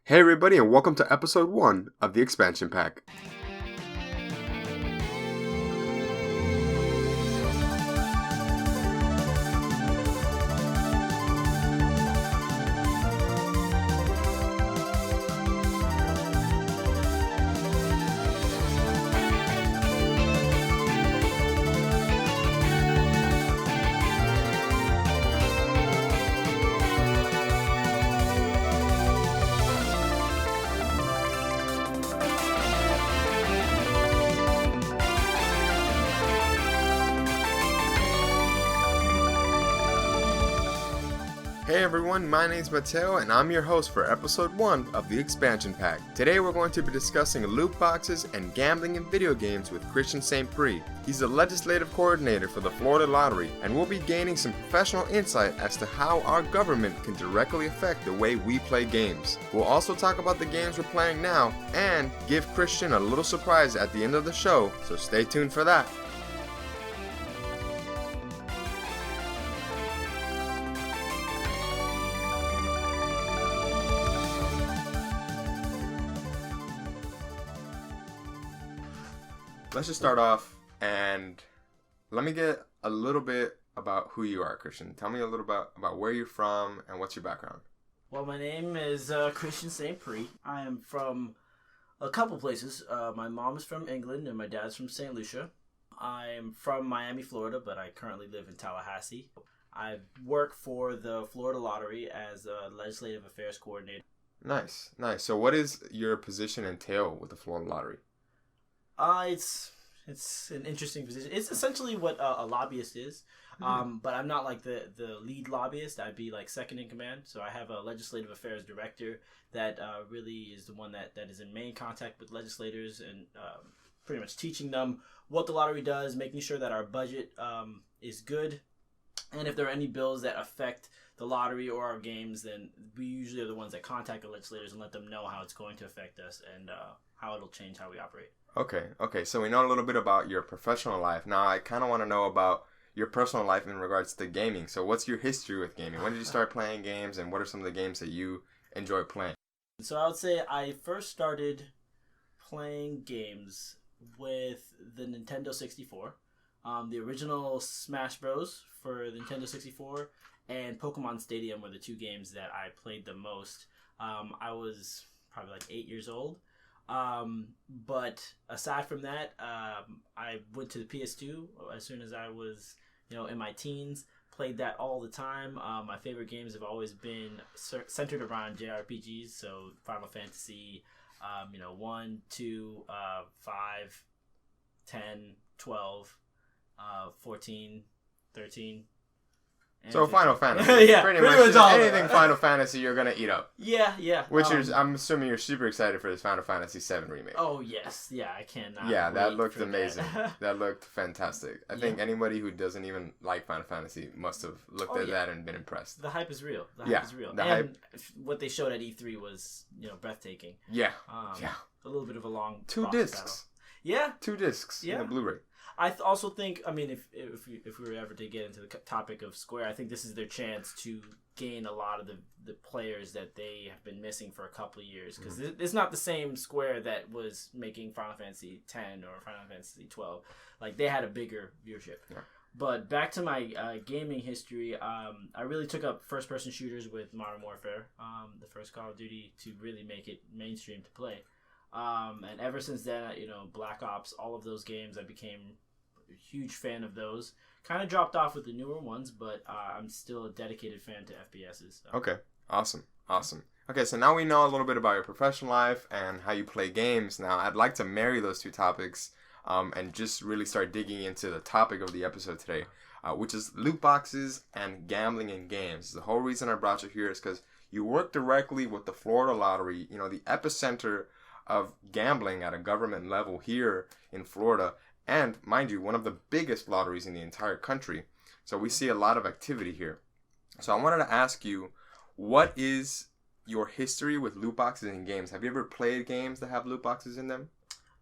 Hey everybody, and welcome to episode 1 of the Xpansion Pack. Hey everyone, my name's Mateo and I'm your host for episode 1 of the Xpansion Pack. Today we're going to be discussing loot boxes and gambling in video games with Christian St. Prix. He's the legislative coordinator for the Florida Lottery, and we'll be gaining some professional insight as to how our government can directly affect the way we play games. We'll also talk about the games we're playing now and give Christian a little surprise at the end of the show, so stay tuned for that. Let's just start off and let me get a little bit about who you are, Christian. Tell me a little about where you're from and what's your background. Well, my name is Christian St. Prix. I am from a couple places. My mom is from England and my dad's from St. Lucia. I'm from Miami, Florida, but I currently live in Tallahassee. I work for the Florida Lottery as a legislative affairs coordinator. Nice. So what is your position entail with the Florida Lottery? It's an interesting position. It's essentially what a lobbyist is, but I'm not like the lead lobbyist. I'd be like second in command. So I have a legislative affairs director that really is the one that is in main contact with legislators and pretty much teaching them what the lottery does, making sure that our budget is good, and if there are any bills that affect the lottery or our games, then we usually are the ones that contact the legislators and let them know how it's going to affect us and how it'll change how we operate. Okay. So we know a little bit about your professional life. Now I kind of want to know about your personal life in regards to gaming. So what's your history with gaming? When did you start playing games, and what are some of the games that you enjoy playing? So I would say I first started playing games with the Nintendo 64. The original Smash Bros. For the Nintendo 64 and Pokemon Stadium were the two games that I played the most. I was probably like 8 years old. But aside from that, I went to the PS2 as soon as I was, in my teens, played that all the time. My favorite games have always been centered around JRPGs. So Final Fantasy, 1, 2, 5, 10, 12, 14, 13. So Final Fantasy. Yeah, pretty much anything Final Fantasy you're going to eat up. Yeah. Which is, I'm assuming you're super excited for this Final Fantasy VII remake. Oh, yes. Yeah, I cannot. Yeah, that looked amazing. That looked fantastic. I think Yeah. anybody who doesn't even like Final Fantasy must have looked at that and been impressed. The hype is real. Hype. What they showed at E3 was, breathtaking. Yeah. A little bit of a long 2 discs. Yeah. 2 discs in the Blu-ray. I also think, if we were ever to get into the topic of Square, I think this is their chance to gain a lot of the players that they have been missing for a couple of years. Because it's not the same Square that was making Final Fantasy X or Final Fantasy XII. Like, they had a bigger viewership. Yeah. But back to my gaming history, I really took up first-person shooters with Modern Warfare, the first Call of Duty, to really make it mainstream to play. And ever since then, Black Ops, all of those games, I became a huge fan of those. Kind of dropped off with the newer ones, but I'm still a dedicated fan to FPSs. So. Okay, awesome. Okay, so now we know a little bit about your professional life and how you play games. Now, I'd like to marry those two topics and just really start digging into the topic of the episode today, which is loot boxes and gambling in games. The whole reason I brought you here is because you work directly with the Florida Lottery, the epicenter of gambling at a government level here in Florida, and mind you, one of the biggest lotteries in the entire country. So we see a lot of activity here. So I wanted to ask you, what is your history with loot boxes in games? Have you ever played games that have loot boxes in them?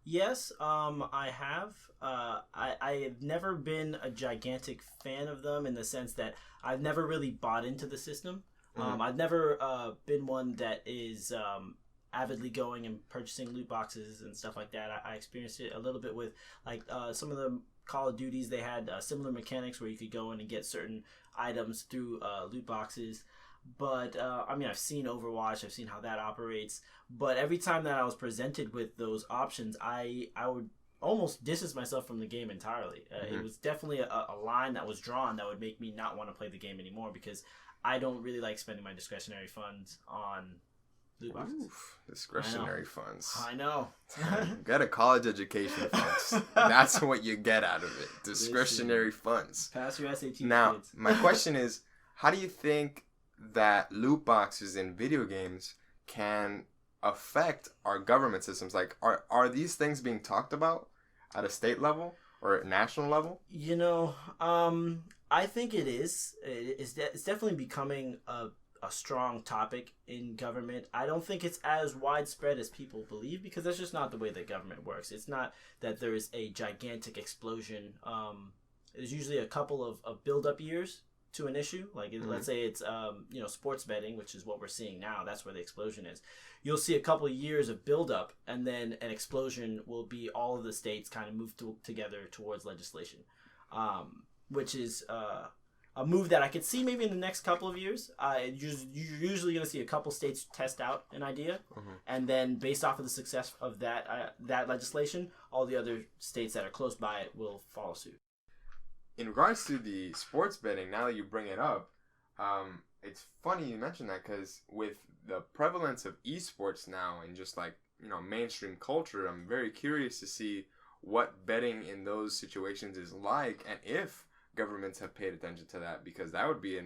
Yes, I have. I have never been a gigantic fan of them in the sense that I've never really bought into the system. I've never been one that is avidly going and purchasing loot boxes and stuff like that. I experienced it a little bit with like some of the Call of Duties. They had similar mechanics where you could go in and get certain items through loot boxes. But I mean, I've seen Overwatch. I've seen how that operates. But every time that I was presented with those options, I would almost distance myself from the game entirely. It was definitely a line that was drawn that would make me not want to play the game anymore, because I don't really like spending my discretionary funds on loot boxes. Oof, discretionary funds. I know. Get a college education, folks. That's what you get out of it. Discretionary funds. Pass your SAT, now, kids. my question is, how do you think that loot boxes in video games can affect our government systems? Like, are these things being talked about at a state level or at national level? You know, I think it is. It's definitely becoming a strong topic in government. I don't think it's as widespread as people believe, because that's just not the way that government works. It's not that there is a gigantic explosion. There's usually a couple of build-up years to an issue. Like, let's say it's sports betting, which is what we're seeing now. That's where the explosion is. You'll see a couple of years of build-up, and then an explosion will be all of the states kind of move together towards legislation, which is a move that I could see maybe in the next couple of years. You're usually going to see a couple states test out an idea, and then based off of the success of that legislation, all the other states that are close by it will follow suit. In regards to the sports betting, now that you bring it up, it's funny you mention that, because with the prevalence of esports now and just like, mainstream culture, I'm very curious to see what betting in those situations is like, and if governments have paid attention to that, because that would be a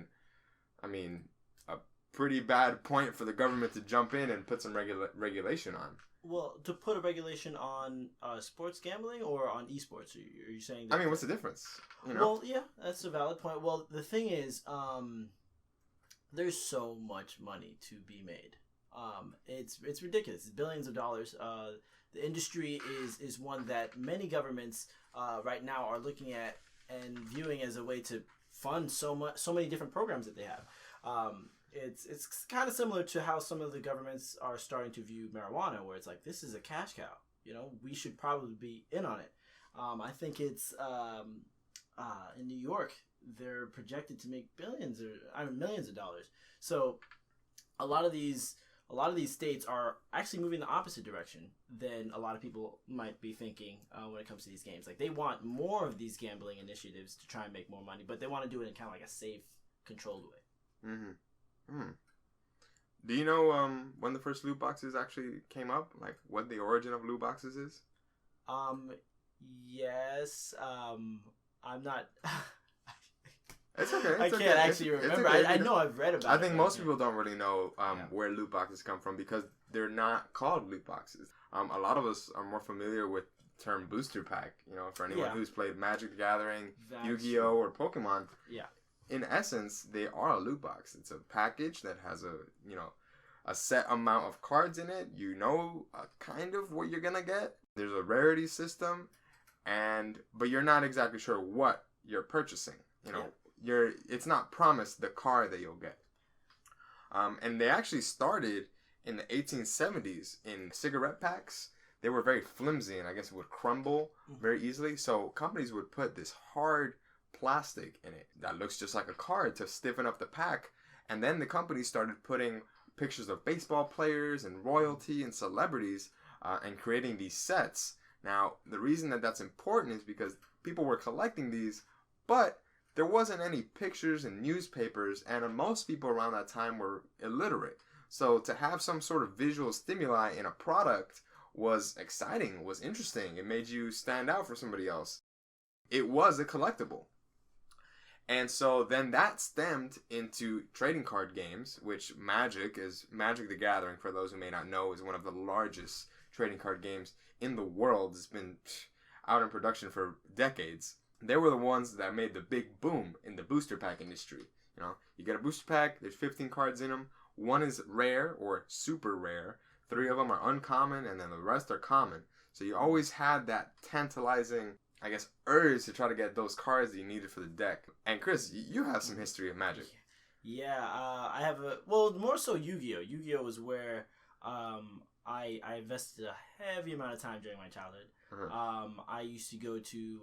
pretty bad point for the government to jump in and put some regulation on. Well, to put a regulation on sports gambling or on esports, are you saying that? I mean, what's the difference? Well, yeah, that's a valid point. Well, the thing is, there's so much money to be made. It's ridiculous. It's billions of dollars. The industry is one that many governments right now are looking at and viewing as a way to fund so many different programs that they have. It's kind of similar to how some of the governments are starting to view marijuana, where it's like, this is a cash cow. We should probably be in on it. I think it's in New York, they're projected to make millions of dollars. So a lot of these states are actually moving the opposite direction than a lot of people might be thinking when it comes to these games. Like, they want more of these gambling initiatives to try and make more money, but they want to do it in kind of like a safe, controlled way. Do you know when the first loot boxes actually came up? Like, what the origin of loot boxes is? Yes. I'm not. It's okay. I can't actually remember. Okay. I know I've read about it. I think most people don't really know where loot boxes come from, because they're not called loot boxes. A lot of us are more familiar with the term booster pack. For anyone who's played Magic the Gathering, Yu-Gi-Oh, or Pokemon. Yeah. In essence, they are a loot box. It's a package that has a set amount of cards in it. Kind of what you're gonna get. There's a rarity system, but you're not exactly sure what you're purchasing. It's not promised the card that you'll get. And they actually started in the 1870s in cigarette packs. They were very flimsy, and I guess it would crumble very easily. So companies would put this hard plastic in it that looks just like a card to stiffen up the pack. And then the companies started putting pictures of baseball players and royalty and celebrities and creating these sets. Now, the reason that that's important is because people were collecting these, but there wasn't any pictures in newspapers, and most people around that time were illiterate. So to have some sort of visual stimuli in a product was exciting, was interesting. It made you stand out for somebody else. It was a collectible. And so then that stemmed into trading card games, which Magic the Gathering, for those who may not know, is one of the largest trading card games in the world. It's been out in production for decades. They were the ones that made the big boom in the booster pack industry. You get a booster pack, there's 15 cards in them. One is rare or super rare. 3 of them are uncommon, and then the rest are common. So you always had that tantalizing, I guess, urge to try to get those cards that you needed for the deck. And Chris, you have some history of Magic. Yeah, I have more so Yu-Gi-Oh. Yu-Gi-Oh is where I invested a heavy amount of time during my childhood. I used to go to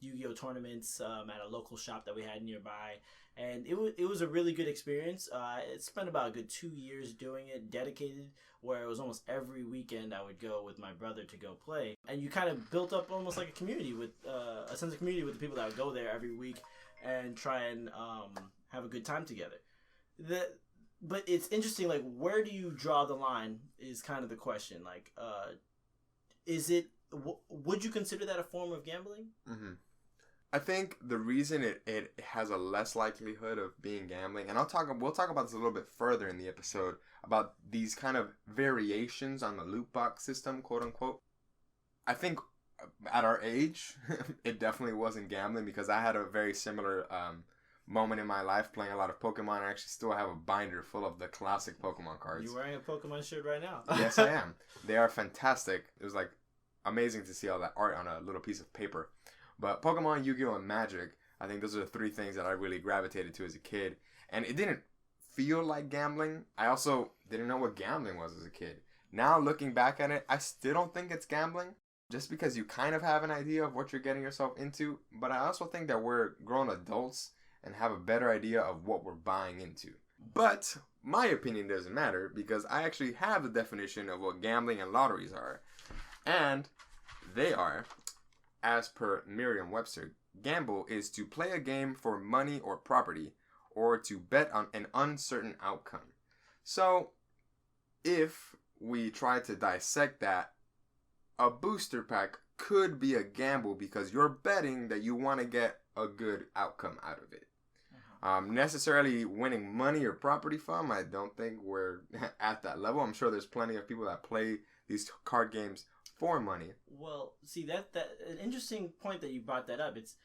Yu-Gi-Oh tournaments at a local shop that we had nearby, and it was a really good experience. I spent about a good 2 years doing it, dedicated, where it was almost every weekend I would go with my brother to go play, and you kind of built up almost like a community with a sense of community with the people that would go there every week and try and have a good time together. But it's interesting, like, where do you draw the line is kind of the question. Like, would you consider that a form of gambling? Mm-hmm. I think the reason it has a less likelihood of being gambling, and we'll talk about this a little bit further in the episode, about these kind of variations on the loot box system, quote unquote. I think at our age, it definitely wasn't gambling, because I had a very similar moment in my life playing a lot of Pokemon. I actually still have a binder full of the classic Pokemon cards. You're wearing a Pokemon shirt right now. Yes, I am. They are fantastic. It was like amazing to see all that art on a little piece of paper. But Pokemon, Yu-Gi-Oh, and Magic, I think those are the three things that I really gravitated to as a kid. And it didn't feel like gambling. I also didn't know what gambling was as a kid. Now, looking back at it, I still don't think it's gambling, just because you kind of have an idea of what you're getting yourself into. But I also think that we're grown adults and have a better idea of what we're buying into. But my opinion doesn't matter, because I actually have the definition of what gambling and lotteries are. And they are, as per Merriam-Webster, gamble is to play a game for money or property, or to bet on an uncertain outcome. So, if we try to dissect that, a booster pack could be a gamble, because you're betting that you want to get a good outcome out of it. Necessarily winning money or property from, I don't think we're at that level. I'm sure there's plenty of people that play these card games for money. Well, see, that an interesting point that you brought that up. It's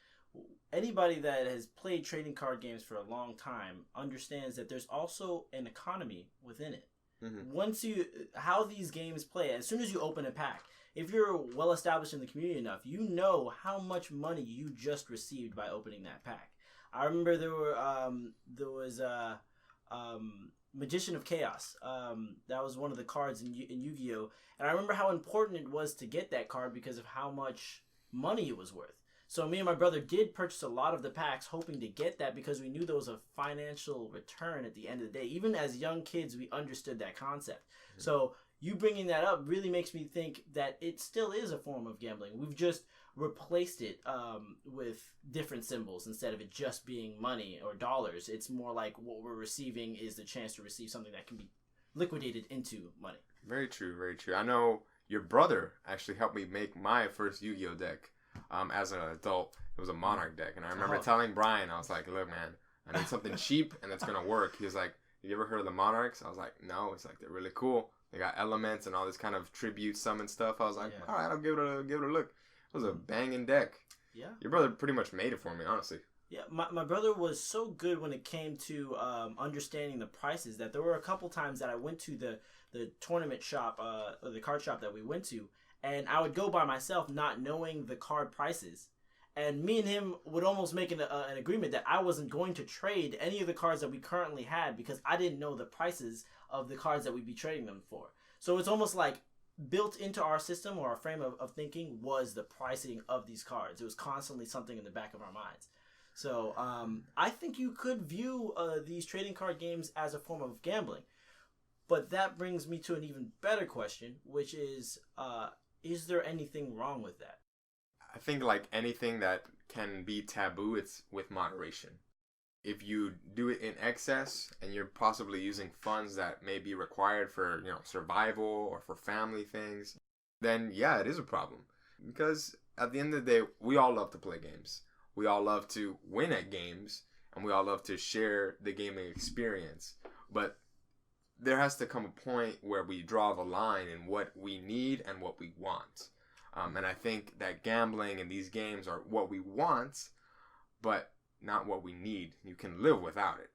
anybody that has played trading card games for a long time understands that there's also an economy within it. Mm-hmm. How these games play, as soon as you open a pack, if you're well established in the community enough, you know how much money you just received by opening that pack. I remember there was Magician of Chaos. That was one of the cards in Yu-Gi-Oh! And I remember how important it was to get that card because of how much money it was worth. So me and my brother did purchase a lot of the packs hoping to get that, because we knew there was a financial return at the end of the day. Even as young kids, we understood that concept. Mm-hmm. So you bringing that up really makes me think that it still is a form of gambling. We've just replaced it with different symbols. Instead of it just being money or dollars, it's more like what we're receiving is the chance to receive something that can be liquidated into money. Very true, very true. I know your brother actually helped me make my first Yu-Gi-Oh deck as an adult. It was a Monarch deck, and I remember telling Brian, I was like, look, man, I need something cheap and that's gonna work. He was like, you ever heard of the Monarchs? I was like, no. It's like, they're really cool. They got elements and all this kind of tribute summon stuff. I was like, all right, I'll give it a look. It was a banging deck. Yeah. Your brother pretty much made it for me, honestly. Yeah, my brother was so good when it came to understanding the prices that there were a couple times that I went to the tournament shop, or the card shop that we went to, and I would go by myself not knowing the card prices. And me and him would almost make an agreement that I wasn't going to trade any of the cards that we currently had, because I didn't know the prices of the cards that we'd be trading them for. So it's almost like built into our system, or our frame of thinking, was the pricing of these cards. It was constantly something in the back of our minds. So I think you could view these trading card games as a form of gambling. But that brings me to an even better question, which is there anything wrong with that? I think like anything that can be taboo, it's with moderation. If you do it in excess and you're possibly using funds that may be required for, survival or for family things, then yeah, it is a problem. Because at the end of the day, we all love to play games. We all love to win at games, and we all love to share the gaming experience. But there has to come a point where we draw the line in what we need and what we want. And I think that gambling and these games are what we want, but not what we need. You can live without it.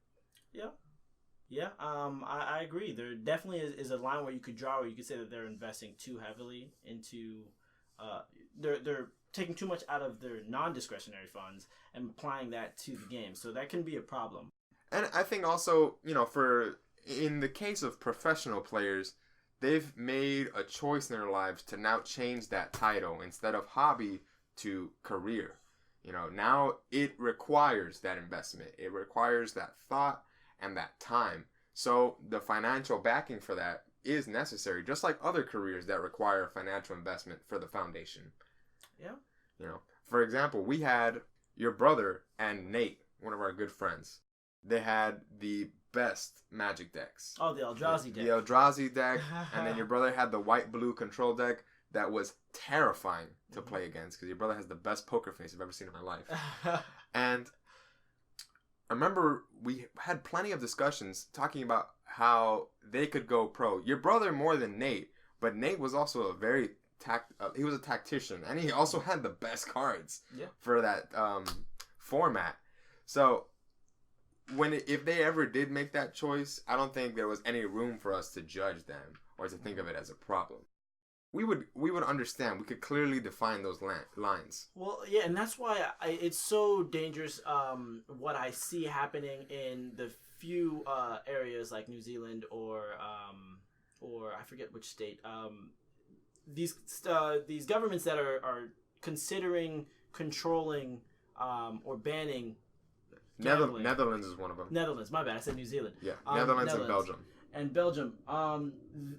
Yeah. I agree. There definitely is a line where you could draw, where you could say that they're investing too heavily into, they're taking too much out of their non-discretionary funds and applying that to the game. So that can be a problem. And I think also, in the case of professional players, they've made a choice in their lives to now change that title instead of hobby to career. You know, now it requires that investment. It requires that thought and that time. So the financial backing for that is necessary, just like other careers that require financial investment for the foundation. Yeah. You know, for example, we had your brother and Nate, one of our good friends. They had the best Magic decks. Oh, the Eldrazi deck. The Eldrazi deck, and then your brother had the white-blue control deck that was terrifying to play against because your brother has the best poker face I've ever seen in my life. And I remember we had plenty of discussions talking about how they could go pro. Your brother more than Nate, but Nate was also a very he was a tactician, and he also had the best cards for that format. So if they ever did make that choice, I don't think there was any room for us to judge them or to think of it as a problem. We would understand. We could clearly define those lines. Well, yeah, and that's why it's so dangerous. What I see happening in the few areas like New Zealand or I forget which state. These governments that are considering controlling or banning. Netherlands is one of them. Netherlands, my bad. I said New Zealand. Yeah, Netherlands and Belgium. And Belgium,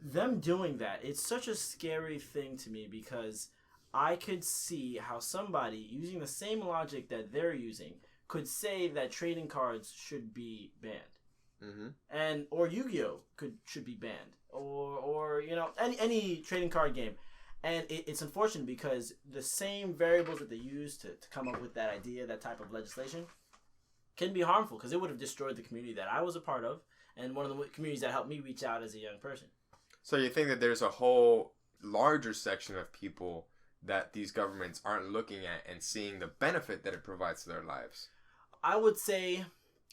them doing that, it's such a scary thing to me because I could see how somebody using the same logic that they're using could say that trading cards should be banned, or Yu-Gi-Oh should be banned, or you know any trading card game, and it's unfortunate because the same variables that they use to come up with that idea, that type of legislation, can be harmful because it would have destroyed the community that I was a part of. And one of the communities that helped me reach out as a young person. So you think that there's a whole larger section of people that these governments aren't looking at and seeing the benefit that it provides to their lives? I would say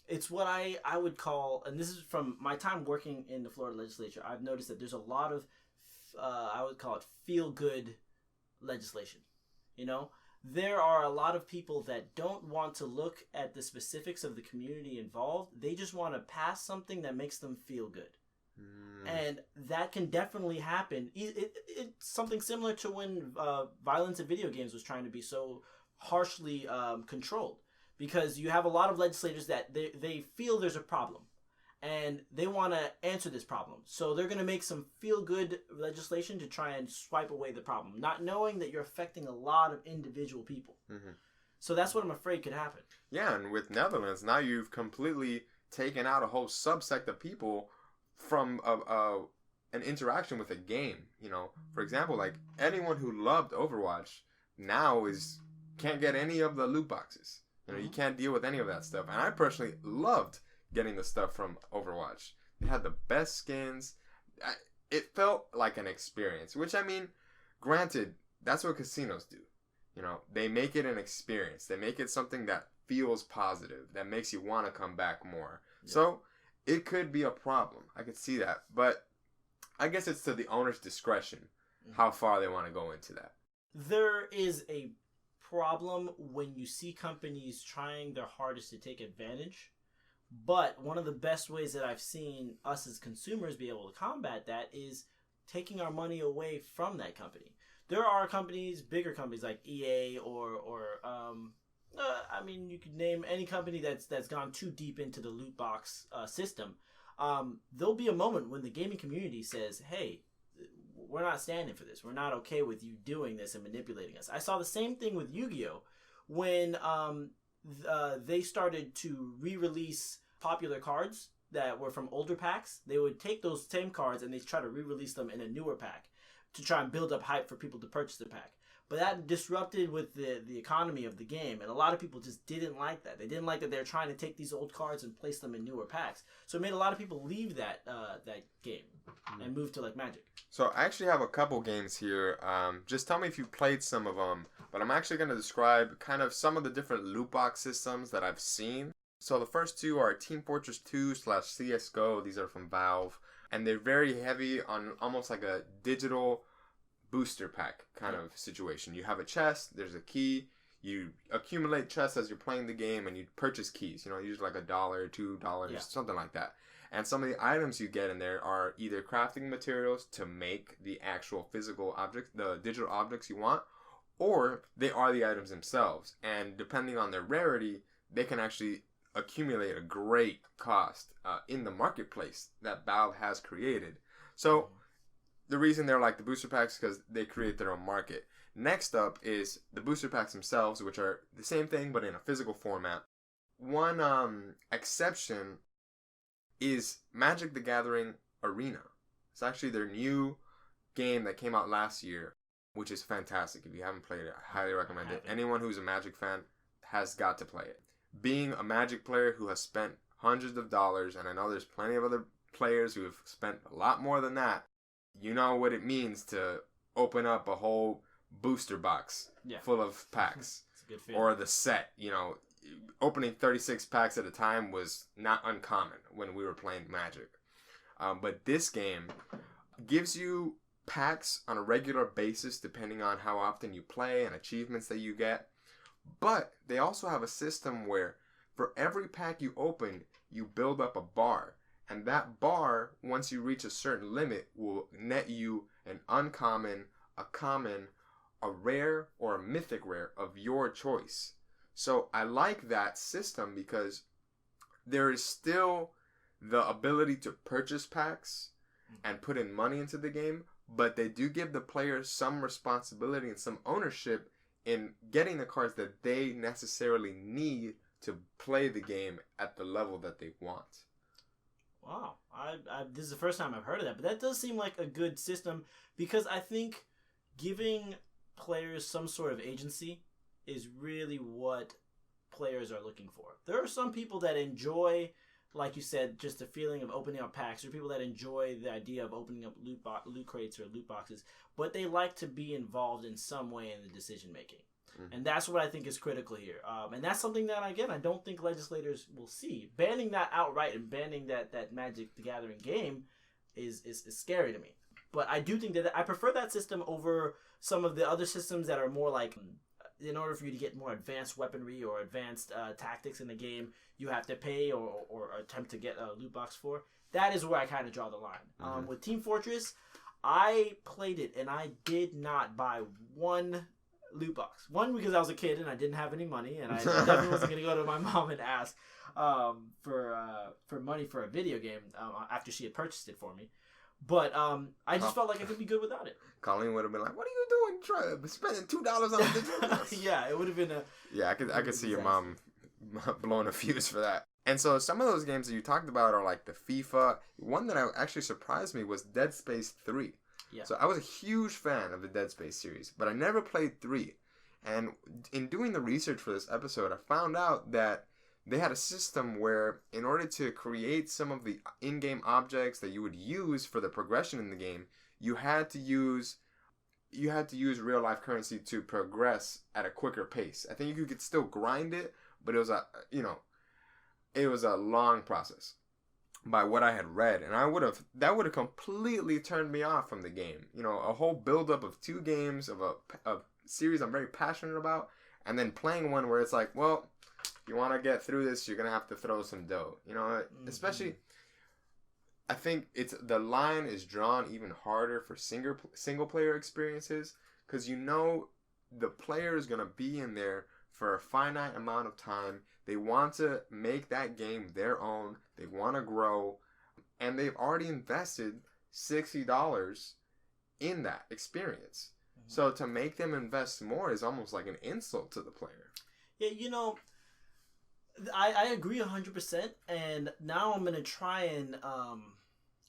it's what I would call, and this is from my time working in the Florida legislature, I've noticed that there's a lot of, I would call it feel-good legislation. You know? There are a lot of people that don't want to look at the specifics of the community involved. They just want to pass something that makes them feel good. And that can definitely happen. It's something similar to when violence in video games was trying to be so harshly controlled. Because you have a lot of legislators that they feel there's a problem. And they want to answer this problem. So they're going to make some feel-good legislation to try and swipe away the problem, not knowing that you're affecting a lot of individual people. So that's what I'm afraid could happen. Yeah, and with Netherlands, now you've completely taken out a whole subsect of people from an interaction with a game. You know, for example, like anyone who loved Overwatch now can't get any of the loot boxes. You know, you can't deal with any of that stuff. And I personally loved getting the stuff from Overwatch. They had the best skins. It felt like an experience, which, I mean, granted, that's what casinos do. You know, they make it an experience. They make it something that feels positive, that makes you want to come back more. Yeah. So it could be a problem. I could see that. But I guess it's to the owner's discretion how far they want to go into that. There is a problem when you see companies trying their hardest to take advantage. But one of the best ways that I've seen us as consumers be able to combat that is taking our money away from that company. There are companies, bigger companies like EA or I mean, you could name any company that's gone too deep into the loot box system. There'll be a moment when the gaming community says, hey, we're not standing for this. We're not okay with you doing this and manipulating us. I saw the same thing with Yu-Gi-Oh! When they started to re-release popular cards that were from older packs. They would take those same cards and they try to re-release them in a newer pack to try and build up hype for people to purchase the pack. But that disrupted with the economy of the game, and a lot of people just didn't like that. They didn't like that they're trying to take these old cards and place them in newer packs. So it made a lot of people leave that game and move to like Magic. So I actually have a couple games here. Just tell me if you played some of them. But I'm actually going to describe kind of some of the different loot box systems that I've seen. So the first two are Team Fortress 2 / CSGO. These are from Valve. And they're very heavy on almost like a digital booster pack kind of situation. You have a chest, there's a key, you accumulate chests as you're playing the game, and you purchase keys, you know, usually like $1, $2, something like that. And some of the items you get in there are either crafting materials to make the actual physical objects, the digital objects you want, or they are the items themselves. And depending on their rarity, they can actually accumulate a great cost in the marketplace that Valve has created. So the reason they're like the booster packs is because they create their own market. Next up is the booster packs themselves, which are the same thing but in a physical format. One exception is Magic the Gathering Arena. It's actually their new game that came out last year, which is fantastic. If you haven't played it, I highly recommend it. Anyone who's a Magic fan has got to play it. Being a Magic player who has spent hundreds of dollars, and I know there's plenty of other players who have spent a lot more than that, you know what it means to open up a whole booster box full of packs. It's a good feeling. Or the set, opening 36 packs at a time was not uncommon when we were playing Magic. But this game gives you packs on a regular basis depending on how often you play and achievements that you get. But they also have a system where for every pack you open, you build up a bar. And that bar, once you reach a certain limit, will net you an uncommon, a common, a rare, or a mythic rare of your choice. So I like that system because there is still the ability to purchase packs and put in money into the game, but they do give the players some responsibility and some ownership in getting the cards that they necessarily need to play the game at the level that they want. Wow, this is the first time I've heard of that, but that does seem like a good system because I think giving players some sort of agency is really what players are looking for. There are some people that enjoy, like you said, just the feeling of opening up packs. There are people that enjoy the idea of opening up loot crates or loot boxes, but they like to be involved in some way in the decision making. And that's what I think is critical here. And that's something that, again, I don't think legislators will see. Banning that outright and banning that Magic the Gathering game is scary to me. But I do think that I prefer that system over some of the other systems that are more like, in order for you to get more advanced weaponry or advanced tactics in the game, you have to pay or attempt to get a loot box for. That is where I kind of draw the line. With Team Fortress, I played it and I did not buy one loot box. One, because I was a kid and I didn't have any money, and I definitely wasn't going to go to my mom and ask for money for a video game after she had purchased it for me. But I just felt like I could be good without it. Colleen would have been like, "What are you doing? Spending $2 on a digital box?" Yeah, it would have been a. Yeah, I could see your mom blowing a fuse for that. And so some of those games that you talked about are like the FIFA. One that actually surprised me was Dead Space 3. Yeah. So I was a huge fan of the Dead Space series, but I never played 3. And in doing the research for this episode, I found out that they had a system where in order to create some of the in-game objects that you would use for the progression in the game, you had to use real-life currency to progress at a quicker pace. I think you could still grind it, but it was a long process. By what I had read, and that would have completely turned me off from the game. A whole build-up of 2 games of a series I'm very passionate about, and then playing one where it's like, well, if you want to get through this, you're gonna have to throw some dough. Especially, I think the line is drawn even harder for single player experiences because the player is gonna be in there for a finite amount of time. They want to make that game their own. They want to grow. And they've already invested $60 in that experience. So to make them invest more is almost like an insult to the player. Yeah, I agree 100%. And now I'm going to try and...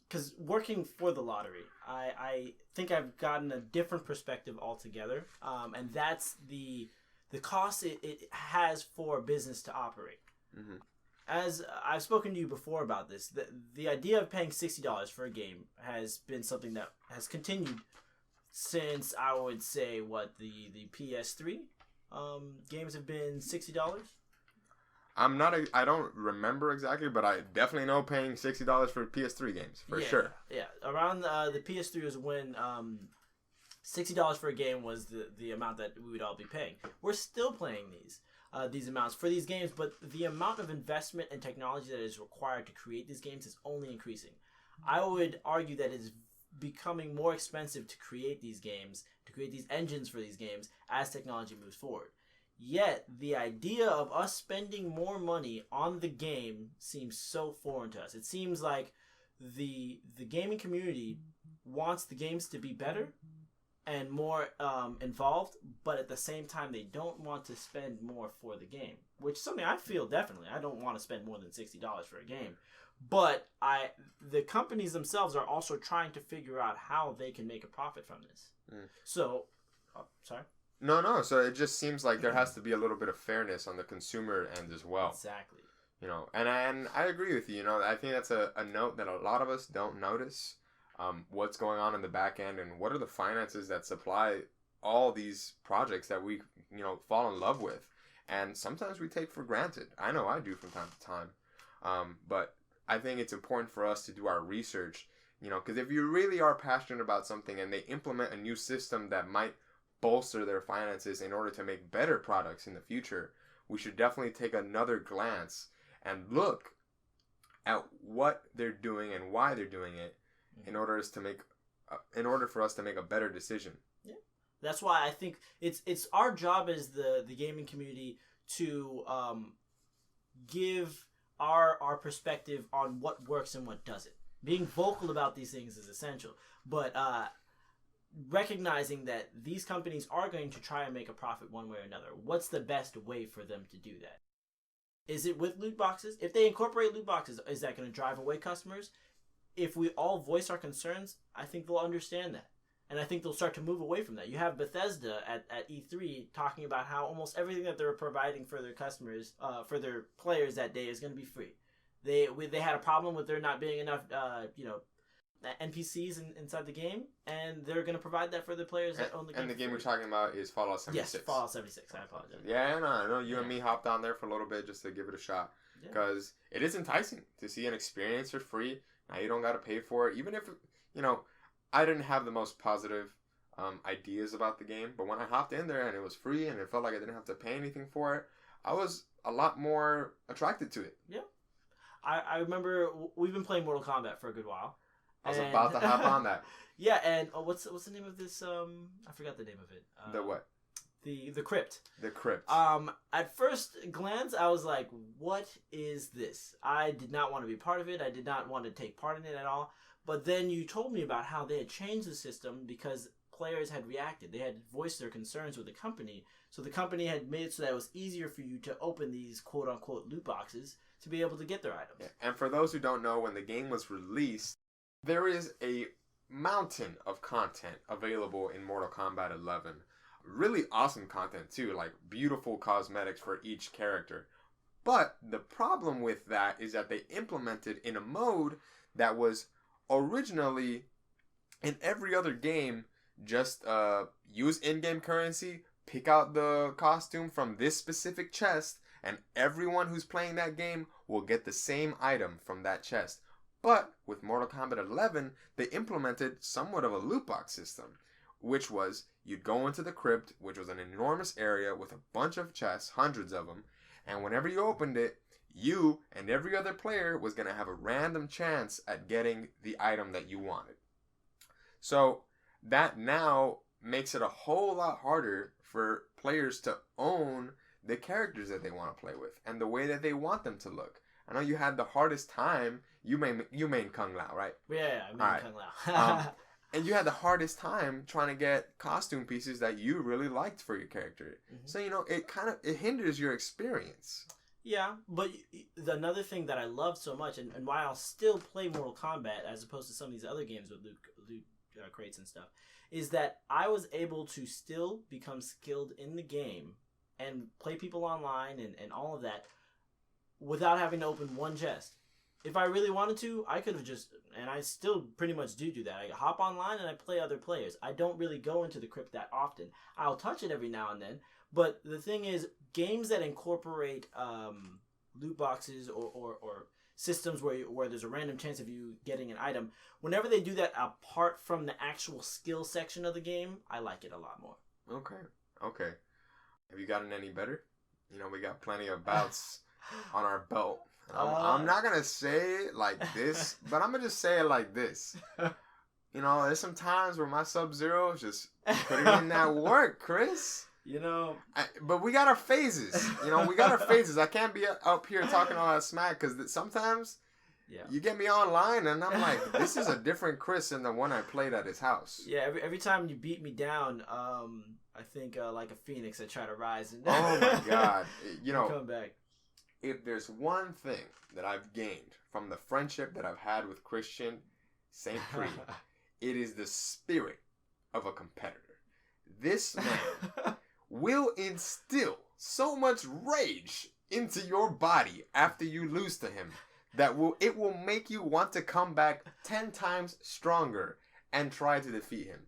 because working for the lottery, I think I've gotten a different perspective altogether. And that's the cost it has for a business to operate. As I've spoken to you before about this, the idea of paying $60 for a game has been something that has continued since, I would say, the PS3 games have been $60. I don't remember exactly, but I definitely know paying $60 for PS3 games, for sure. Yeah, around the PS3 was when $60 for a game was the amount that we would all be paying. We're still playing these. these amounts for these games, but the amount of investment and technology that is required to create these games is only increasing. I would argue that it's becoming more expensive to create these games, to create these engines for these games as technology moves forward. Yet, the idea of us spending more money on the game seems so foreign to us. It seems like the gaming community wants the games to be better and more involved, but at the same time, they don't want to spend more for the game, which is something I feel definitely. I don't want to spend more than $60 for a game. But the companies themselves are also trying to figure out how they can make a profit from this. So, sorry? No. So it just seems like there has to be a little bit of fairness on the consumer end as well. Exactly. You know, and I agree with you. You know, I think that's a note that a lot of us don't notice. What's going on in the back end and what are the finances that supply all these projects that we, you know, fall in love with. And sometimes we take for granted. I know I do from time to time. But I think it's important for us to do our research, you know, because if you really are passionate about something and they implement a new system that might bolster their finances in order to make better products in the future, we should definitely take another glance and look at what they're doing and why they're doing it in order for us to make a better decision. Yeah, that's why I think it's our job as the gaming community to give our perspective on what works and what doesn't. Being vocal about these things is essential, but recognizing that these companies are going to try and make a profit one way or another. What's the best way for them to do that? Is it with loot boxes? If they incorporate loot boxes, is that going to drive away customers? If we all voice our concerns, I think they'll understand that. And I think they'll start to move away from that. You have Bethesda at E3 talking about how almost everything that they're providing for their customers, for their players that day is going to be free. They had a problem with there not being enough, NPCs inside the game, and they're going to provide that for the players that own the game. And the game we're talking about is Fallout 76. Yes, Fallout 76. I apologize. Yeah, I know. You and me hopped on there for a little bit just to give it a shot. Because it is enticing to see an experience for free. Now you don't got to pay for it. Even if, you know, I didn't have the most positive ideas about the game, but when I hopped in there and it was free and it felt like I didn't have to pay anything for it, I was a lot more attracted to it. Yeah. I remember we've been playing Mortal Kombat for a good while. I was about to hop on that. Yeah, and what's the name of this? I forgot the name of it. The what? The Crypt. The Crypt. At first glance, I was like, "What is this?" I did not want to be part of it. I did not want to take part in it at all. But then you told me about how they had changed the system because players had reacted. They had voiced their concerns with the company. So the company had made it so that it was easier for you to open these quote-unquote loot boxes to be able to get their items. Yeah. And for those who don't know, when the game was released, there is a mountain of content available in Mortal Kombat 11. Really awesome content too, like beautiful cosmetics for each character. But the problem with that is that they implemented in a mode that was originally in every other game just use in-game currency, pick out the costume from this specific chest, and everyone who's playing that game will get the same item from that chest. But with Mortal Kombat 11, they implemented somewhat of a loot box system, which was you'd go into the crypt, which was an enormous area with a bunch of chests, hundreds of them, and whenever you opened it, you and every other player was going to have a random chance at getting the item that you wanted. So that now makes it a whole lot harder for players to own the characters that they want to play with and the way that they want them to look. I know you had the hardest time. You main Kung Lao, right? Yeah, I main Kung Lao. And you had the hardest time trying to get costume pieces that you really liked for your character. Mm-hmm. So, you know, it hinders your experience. Yeah, but another thing that I love so much, and why I'll still play Mortal Kombat as opposed to some of these other games with loot crates and stuff, is that I was able to still become skilled in the game and play people online and all of that without having to open one chest. If I really wanted to, I could have just, and I still pretty much do that. I hop online and I play other players. I don't really go into the crypt that often. I'll touch it every now and then. But the thing is, games that incorporate loot boxes or systems where there's a random chance of you getting an item, whenever they do that apart from the actual skill section of the game, I like it a lot more. Okay. Have you gotten any better? You know, we got plenty of bouts on our belt. I'm not going to say it like this, but I'm going to just say it like this. You know, there's some times where my Sub-Zero is just putting in that work, Chris. You know. But we got our phases. You know, we got our phases. I can't be up here talking all that smack because sometimes you get me online and I'm like, this is a different Chris than the one I played at his house. Yeah, every time you beat me down, I think like a phoenix, I try to rise. And oh, my God. You know, come back. If there's one thing that I've gained from the friendship that I've had with Christian St. Prix, it is the spirit of a competitor. This man will instill so much rage into your body after you lose to him that it will make you want to come back 10 times stronger and try to defeat him.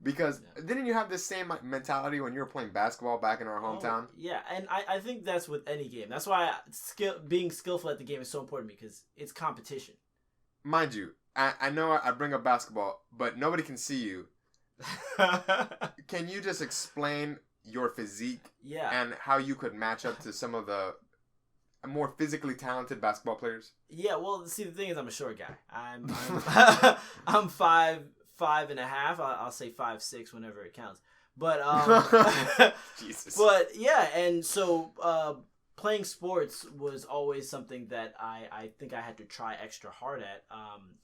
Because didn't you have the same mentality when you were playing basketball back in our hometown? Yeah, and I think that's with any game. That's why being skillful at the game is so important because it's competition. Mind you, I know I bring up basketball, but nobody can see you. Can you just explain your physique and how you could match up to some of the more physically talented basketball players? Yeah, well, see, the thing is I'm a short guy. I'm I'm 5'5.5". I'll say 5'6" whenever it counts. But Jesus. But yeah, and so playing sports was always something that I think I had to try extra hard at.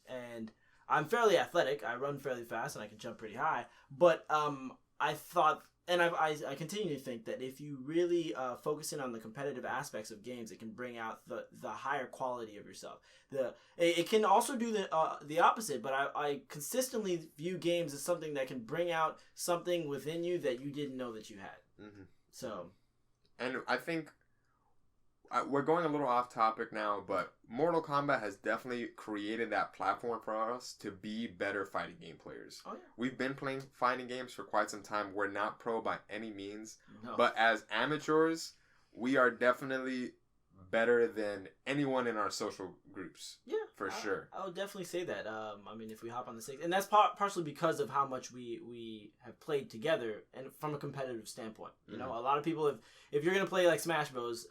And I'm fairly athletic. I run fairly fast and I can jump pretty high. But I thought, and I continue to think that if you really focus in on the competitive aspects of games, it can bring out the higher quality of yourself. It can also do the opposite, but I consistently view games as something that can bring out something within you that you didn't know that you had. Mm-hmm. So, and I think we're going a little off topic now, but Mortal Kombat has definitely created that platform for us to be better fighting game players. Oh, yeah. We've been playing fighting games for quite some time. We're not pro by any means, but as amateurs, we are definitely better than anyone in our social groups. Yeah, for sure. I would definitely say that. I mean, if we hop on the stage, and that's partially because of how much we have played together, and from a competitive standpoint. You know, a lot of people, if you're gonna play like Smash Bros,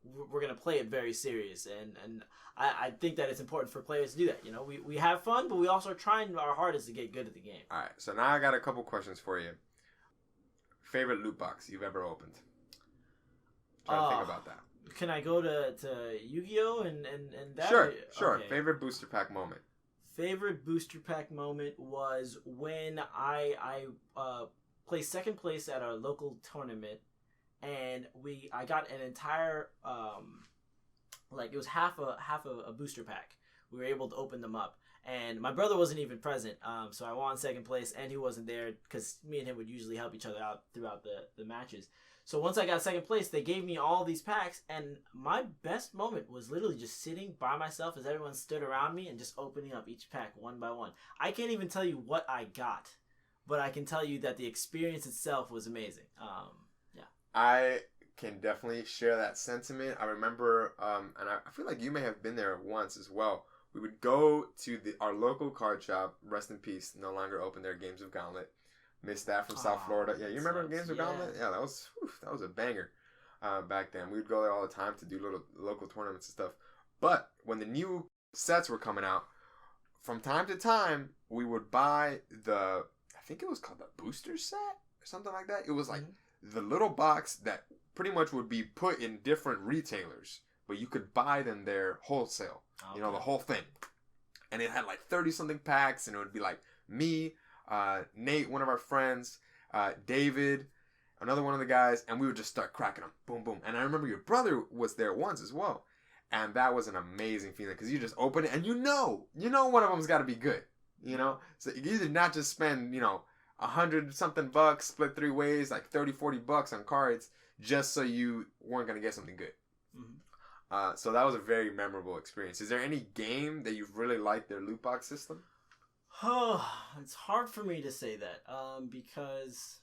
we're gonna play it very serious, and I think that it's important for players to do that. You know, we have fun, but we also are trying our hardest to get good at the game. All right, so now I got a couple questions for you. Favorite loot box you've ever opened? Try to think about that. Can I go to Yu-Gi-Oh and that? Sure. Okay. Favorite booster pack moment? Favorite booster pack moment was when I placed second place at our local tournament, and I got an entire it was half a booster pack. We were able to open them up, and my brother wasn't even present. So I won second place, and he wasn't there because me and him would usually help each other out throughout the matches. So once I got second place, they gave me all these packs, and my best moment was literally just sitting by myself as everyone stood around me and just opening up each pack one by one. I can't even tell you what I got, but I can tell you that the experience itself was amazing. Yeah. I can definitely share that sentiment. I remember, and I feel like you may have been there once as well. We would go to our local card shop, rest in peace, no longer open their Games of Gauntlet. Missed that from South Florida. Yeah, you remember Games of Gauntlet? Yeah, that was a banger back then. We would go there all the time to do little local tournaments and stuff. But when the new sets were coming out, from time to time, we would buy I think it was called the booster set or something like that. It was like the little box that pretty much would be put in different retailers, but you could buy them there wholesale. Okay. You know, the whole thing. And it had like 30-something packs, and it would be like me, Nate, one of our friends, David, another one of the guys, and we would just start cracking them. Boom, boom. And I remember your brother was there once as well. And that was an amazing feeling because you just open it and you know one of them's got to be good, you know? So you did not just spend, 100-something bucks, split 3 ways, like $30-40 on cards just so you weren't going to get something good. Mm-hmm. So that was a very memorable experience. Is there any game that you've really liked their loot box system? Oh, it's hard for me to say that because,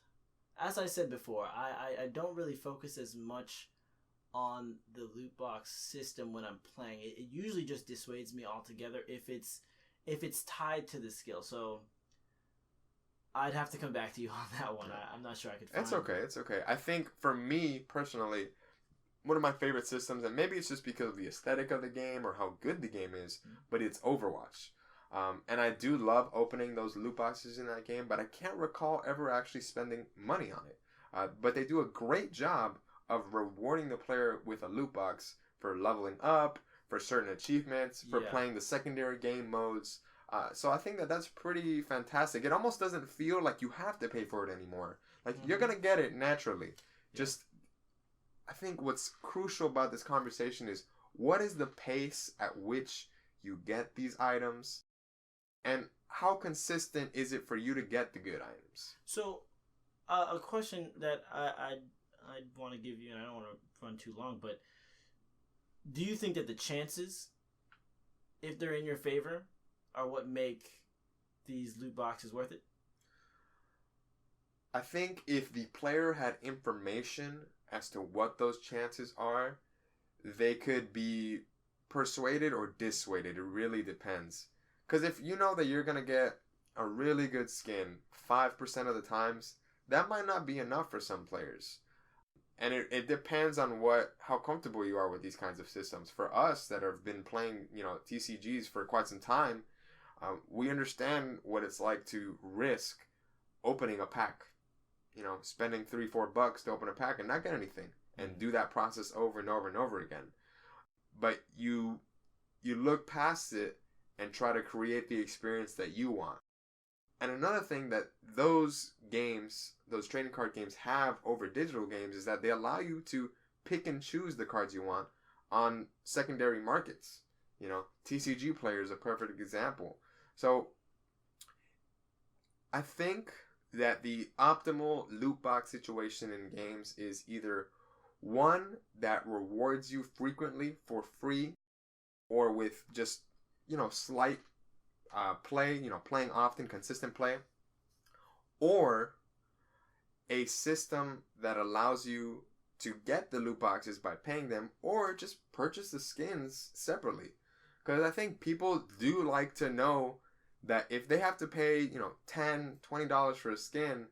as I said before, I don't really focus as much on the loot box system when I'm playing. It usually just dissuades me altogether if it's tied to the skill. So I'd have to come back to you on that one. I'm not sure I could find It's okay. I think for me personally, one of my favorite systems, and maybe it's just because of the aesthetic of the game or how good the game is, but it's Overwatch. And I do love opening those loot boxes in that game, but I can't recall ever actually spending money on it. But they do a great job of rewarding the player with a loot box for leveling up, for certain achievements, for playing the secondary game modes. So I think that that's pretty fantastic. It almost doesn't feel like you have to pay for it anymore. Like, you're going to get it naturally. Just, I think what's crucial about this conversation is, what is the pace at which you get these items? And how consistent is it for you to get the good items? So, a question that I'd want to give you, and I don't want to run too long, but do you think that the chances, if they're in your favor, are what make these loot boxes worth it? I think if the player had information as to what those chances are, they could be persuaded or dissuaded. It really depends. Because if you know that you're going to get a really good skin 5% of the times, that might not be enough for some players. And it depends on how comfortable you are with these kinds of systems. For us that have been playing, TCGs for quite some time, we understand what it's like to risk opening a pack. Spending $3-4 to open a pack and not get anything, and do that process over and over and over again. But you look past it and try to create the experience that you want. And another thing that those games, those trading card games, have over digital games is that they allow you to pick and choose the cards you want on secondary markets. TCG Player is a perfect example. So I think that the optimal loot box situation in games is either one that rewards you frequently for free, or with just slight play, playing often, consistent play, or a system that allows you to get the loot boxes by paying them, or just purchase the skins separately. Because I think people do like to know that if they have to pay, $10, $20 for a skin,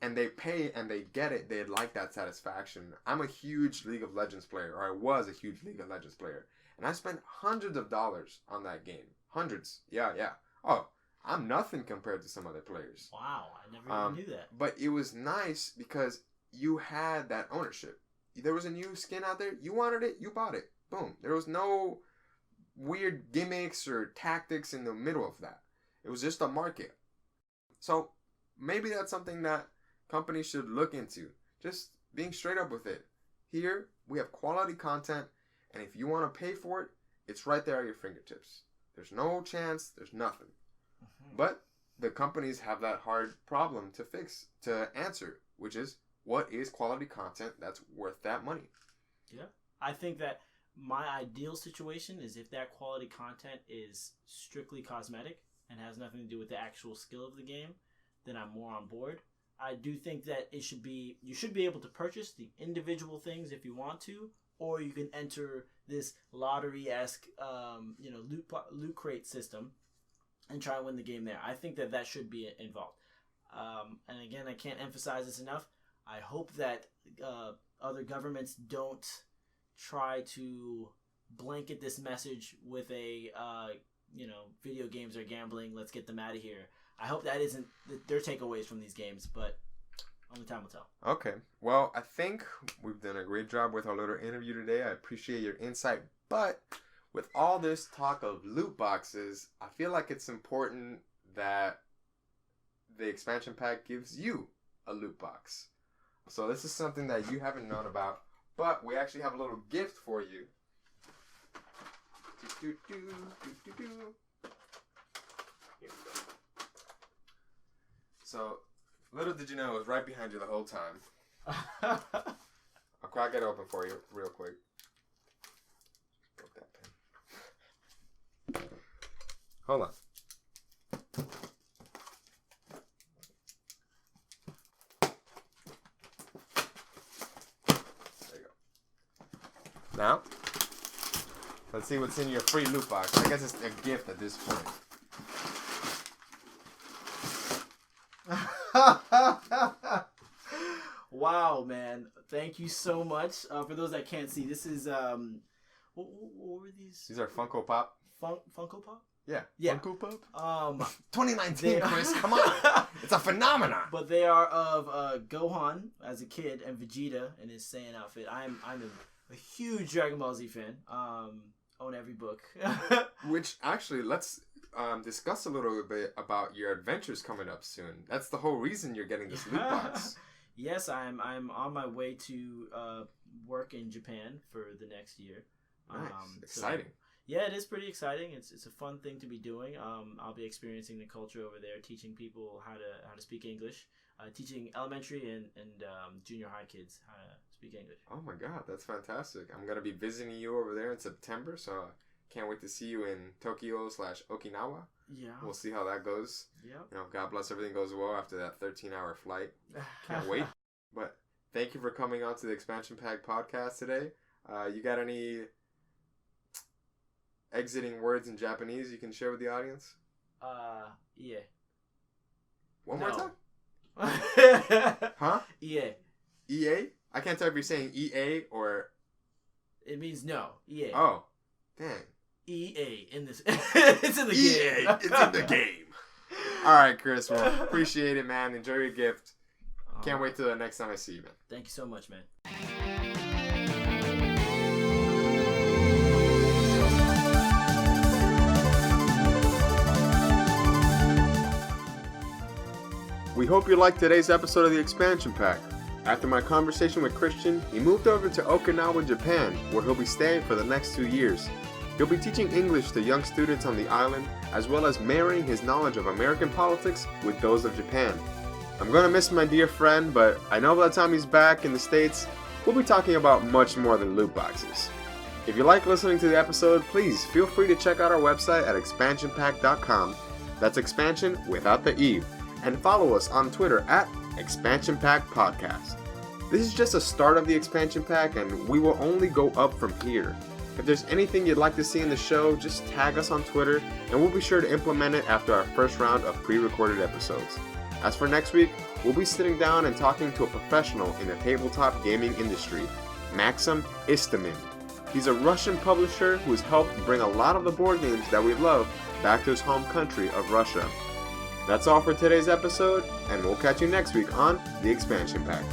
and they pay and they get it, they'd like that satisfaction. I'm a huge League of Legends player, or I was a huge League of Legends player, and I spent hundreds of dollars on that game. Hundreds. Yeah. Oh, I'm nothing compared to some other players. Wow, I never even knew that. But it was nice because you had that ownership. There was a new skin out there, you wanted it, you bought it. Boom. There was no weird gimmicks or tactics in the middle of that. It was just a market. So maybe that's something that companies should look into. Just being straight up with it. Here, we have quality content, and if you want to pay for it, it's right there at your fingertips. There's no chance, there's nothing. Mm-hmm. But the companies have that hard problem to answer, which is, what is quality content that's worth that money? Yeah. I think that my ideal situation is if that quality content is strictly cosmetic and has nothing to do with the actual skill of the game, then I'm more on board. I do think that you should be able to purchase the individual things if you want to, or you can enter this lottery-esque, loot crate system and try and win the game there. I think that should be involved. And again, I can't emphasize this enough. I hope that other governments don't try to blanket this message with a video games are gambling, let's get them out of here. I hope that isn't their takeaways from these games, but only time will tell. Okay. Well, I think we've done a great job with our little interview today. I appreciate your insight. But with all this talk of loot boxes, I feel like it's important that the expansion pack gives you a loot box. So this is something that you haven't known about, but we actually have a little gift for you. Here we go. So, little did you know, it was right behind you the whole time. I'll crack it open for you real quick. Broke that pen. Hold on. There you go. Now, let's see what's in your free loot box. I guess it's a gift at this point. Wow, man. Thank you so much. For those that can't see, this is what were these? These are Funko Pop. Funko Pop. Yeah. Funko Pop. 2019, Chris. Come on. It's a phenomenon. But they are of Gohan as a kid and Vegeta in his Saiyan outfit. I'm a huge Dragon Ball Z fan. Own every book. Which actually, let's discuss a little bit about your adventures coming up soon. That's the whole reason you're getting this loot box. Yes, I'm on my way to work in Japan for the next year. Nice. Exciting. Yeah, it is pretty exciting. It's a fun thing to be doing. I'll be experiencing the culture over there, teaching people how to speak English, teaching elementary and junior high kids how to speak English. Oh my God, that's fantastic! I'm gonna be visiting you over there in September, so can't wait to see you in Tokyo/Okinawa. Yeah, we'll see how that goes. Yeah, God bless everything goes well after that 13-hour flight. Can't wait. But thank you for coming on to the Xpansion Pack Podcast today. You got any exiting words in Japanese you can share with the audience? Yeah. One more time? Huh? EA. EA? I can't tell if you're saying EA or... It means no. EA. Oh. Dang. EA in this. It's in the game. EA. It's in the game. All right, Chris. Well, appreciate it, man. Enjoy your gift. Can't wait till the next time I see you, man. Thank you so much, man. We hope you liked today's episode of the Xpansion Pack. After my conversation with Christian, he moved over to Okinawa, Japan, where he'll be staying for the next 2 years. He'll be teaching English to young students on the island, as well as marrying his knowledge of American politics with those of Japan. I'm gonna miss my dear friend, but I know by the time he's back in the States, we'll be talking about much more than loot boxes. If you like listening to the episode, please feel free to check out our website at xpansionpack.com. That's expansion without the E. And follow us on Twitter at Xpansion Pack Podcast. This is just a start of the Xpansion Pack, and we will only go up from here. If there's anything you'd like to see in the show, just tag us on Twitter, and we'll be sure to implement it after our first round of pre-recorded episodes. As for next week, we'll be sitting down and talking to a professional in the tabletop gaming industry, Maxim Istomin. He's a Russian publisher who has helped bring a lot of the board games that we love back to his home country of Russia. That's all for today's episode, and we'll catch you next week on The Xpansion Pack.